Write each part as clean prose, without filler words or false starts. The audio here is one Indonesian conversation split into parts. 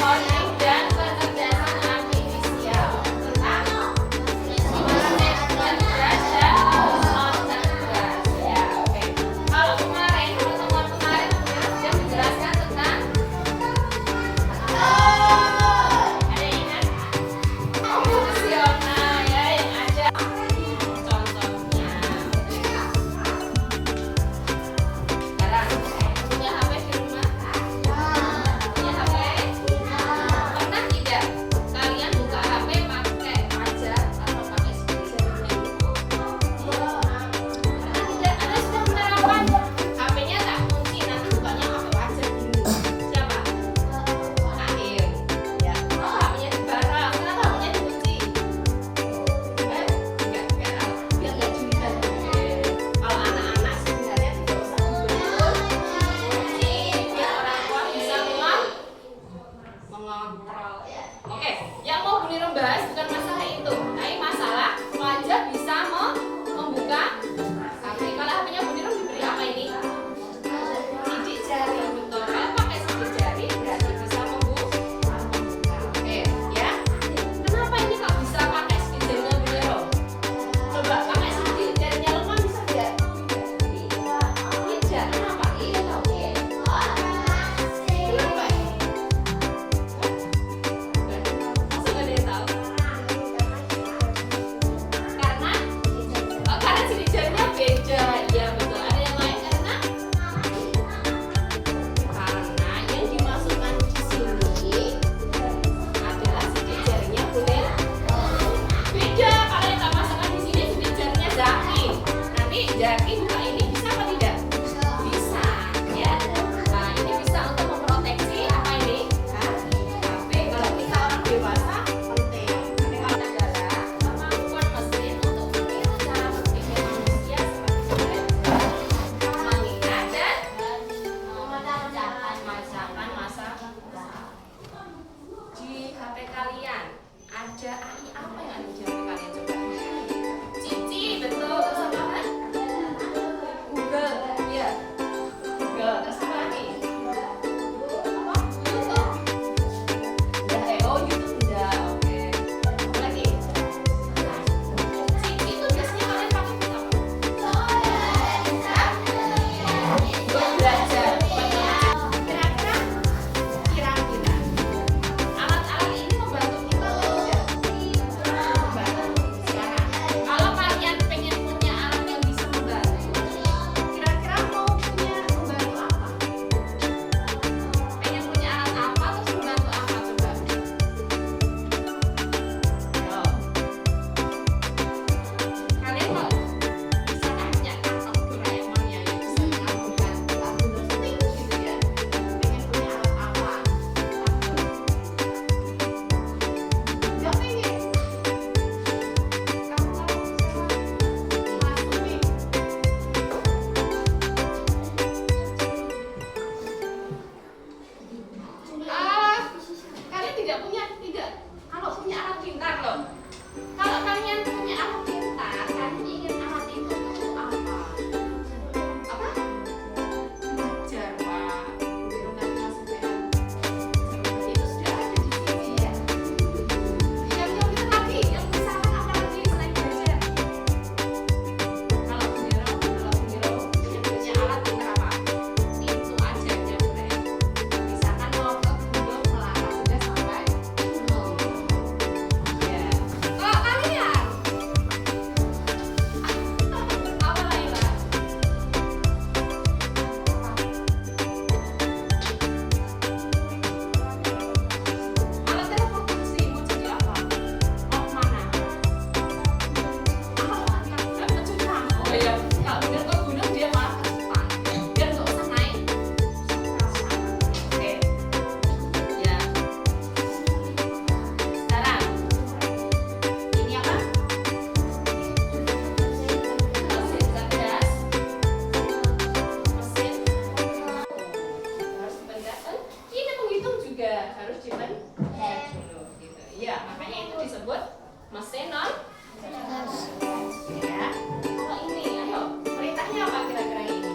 Coding dan kecerdasan artifisial tentang management beras dan konten beras. Ya, oke. Kalau kemarin pertemuan kemarin sudah menjelaskan tentang ada yang ingat? Fungsional ya, yang ada contohnya. Sekarang punya HP di rumah? Punya HP? Pernah tidak kalian buka HP pakai pajar atau pakai speaker? Pernah tidak? Anda sudah menerapkan HP-nya tak kunci, nanti bukanya pakai pajar dulu. Siapa? Akhir. Ya. Oh, HP-nya dibarang. Kenapa HP-nya dikunci? Enggak biar nggak curiga. Kalau anak-anak sebenarnya tidak usah dibuat kunci, biar orang tua bisa mengontrol. Oke, yang mau Bu Nirem bahas bukan masalah itu, tapi masalah wajah bisa membuka HP. Kalau HP-nya Bu Nirem diberi apa ini? Sidik jari, betul. Kalau pakai sidik jari berarti bisa membuka. Oke, ya. Kenapa ini kok bisa pakai sidik jarinya Bu Nirem? Coba pakai sidik jarinya Lukman bisa tidak? Tidak. Kenapa? Iya tahu. Kenapa? Masa nggak ada yang tahu? Karena sidik jarinya beda. Iya betul. Ada yang lain karena yang dimasukkan di sini adalah sidik jarinya boleh beda. Kalau yang nggak masukkan di sini sidik jarinya Zaki. Nanti Zaki buka ini bisa apa tidak? Bisa, ya. Nah, ini bisa untuk memproteksi apa ini? HP. Kalau kita orang dewasa penting. Tapi kalau adalah kemampuan mesin untuk meniru cara berpikir manusia seperti mengingat dan memecahkan masalah. Di HP kalian ada AI apa yang ada di HP kalian coba? Cici, betul. Terus apa kan? Google, ya. Google. Terus apa lagi? Apa? YouTube. Oh YouTube udah, oke. Apa lagi? Cici itu biasanya kalian pakai buat apa? Buat belajar. Kira-kira alat-alat ini membantu kita atau tidak? Membantu. Sekarang, kalau kalian pengen punya alat yang bisa membantu, kira-kira mau punya membantu apa? Pengen punya alat apa terus membantu apa coba? Ayo. Kalian mau bisa kan punya kantong Doraemon yang bisa mengabulkan lagu setting gitu ya? Pengen punya alat apa? Nggak pengen. Kamu tahu siapa? Mas Umi. Kalian tidak punya, tidak. Kalau punya alat pintar loh. Kalau kalian punya alat pintar, kalian ingin alat itu untuk apa? Apa? Belajar, Pak. Bukan masuk ya. Itu sudah ada di sini ya. Yang pintar lagi, yang misalkan apa lagi selain belajar? Kalau Bu Nirem punya alat pintar apa? Itu aja yang keren. Misalkan mau ke gunung melangkah sudah sampai gunung. Ya. Kalau kalian apa lagi Pak? Alat teleportasi mau jadi apa? Mau kemana? Ke Jepang. Oh iya, kalau bener ke gunung dia malah ke Jepang. Biar nggak usah naik. Oke. Ya. Sekarang ini apa? Mesin cerdas. Mesin harus dipendapkan. Ini menghitung juga harus dipendapkan dulu gitu. Iya, makanya itu disebut mesin non. Ya. Kalau ini, ayo perintahnya apa kira-kira ini?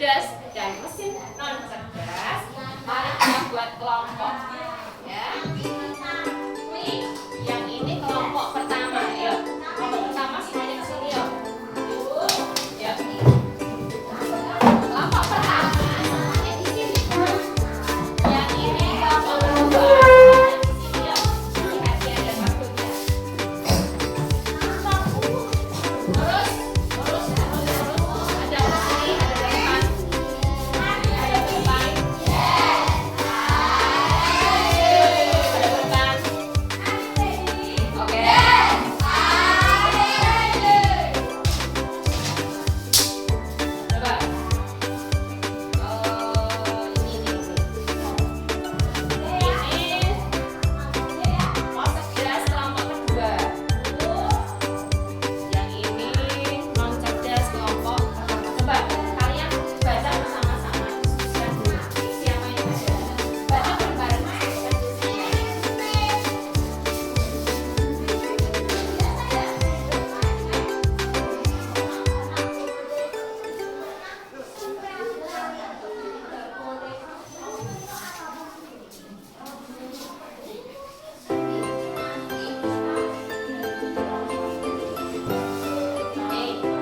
cerdas dan mesin non cerdas. Mari kita buat kelompok ya. Ini yang ini kelompok pertama ya. Kelompok pertama semuanya ke sini ya. Ya. Kelompok pertama semuanya di sini. Yang ini kelompok kedua. Di sini ya. Lihat ya ada waktunya. Terus ada ke sini, ada depan. Ada depan. Oke. Coba. Ini. Ini mau cerdas kelompok kedua. Yang ini non cerdas kelompok pertama. Coba kalian baca bersama-sama. Diskusikan dulu. Siapa yang baca? Baca bareng-bareng. Diskusikan.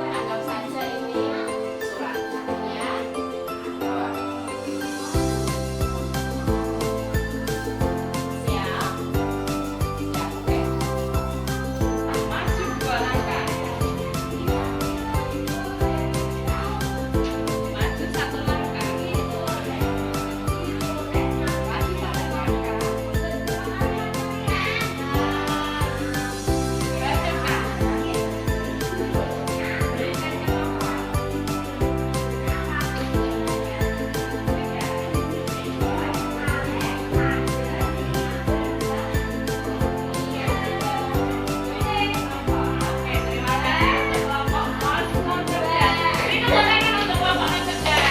Anggap saja ini surat ya. Siap? Ya, oke. Maju 2 langkah. Maju 1 langkah. Maju 1 langkah. Bacakan. Berikan jawaban. Oke, terima kasih untuk kelompok non cerdas. Beri tepuk tangan untuk kelompok non cerdas.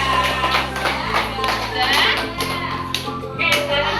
Dan oke, sekarang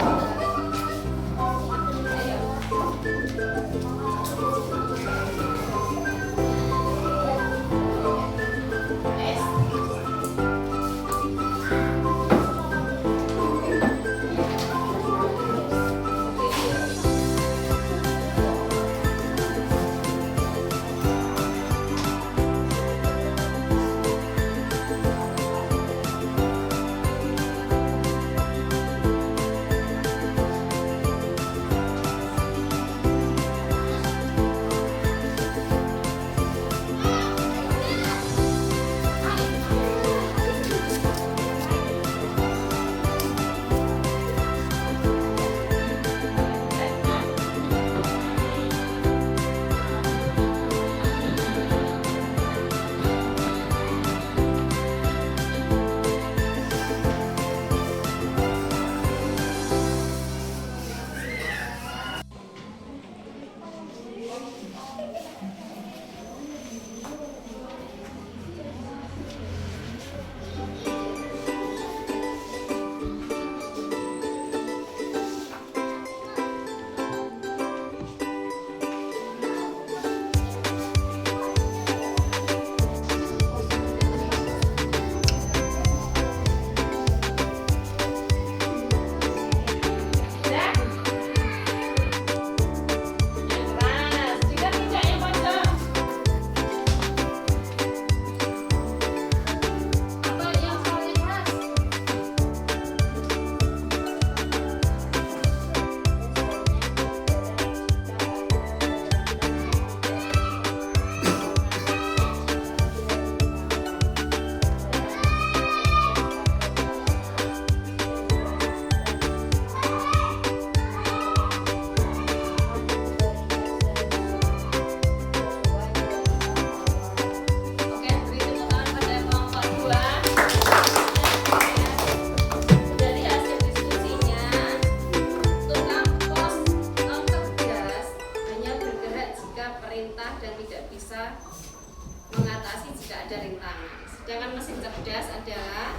Sedangkan mesin cerdas adalah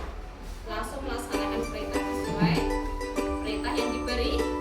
langsung melaksanakan perintah sesuai perintah yang diberi.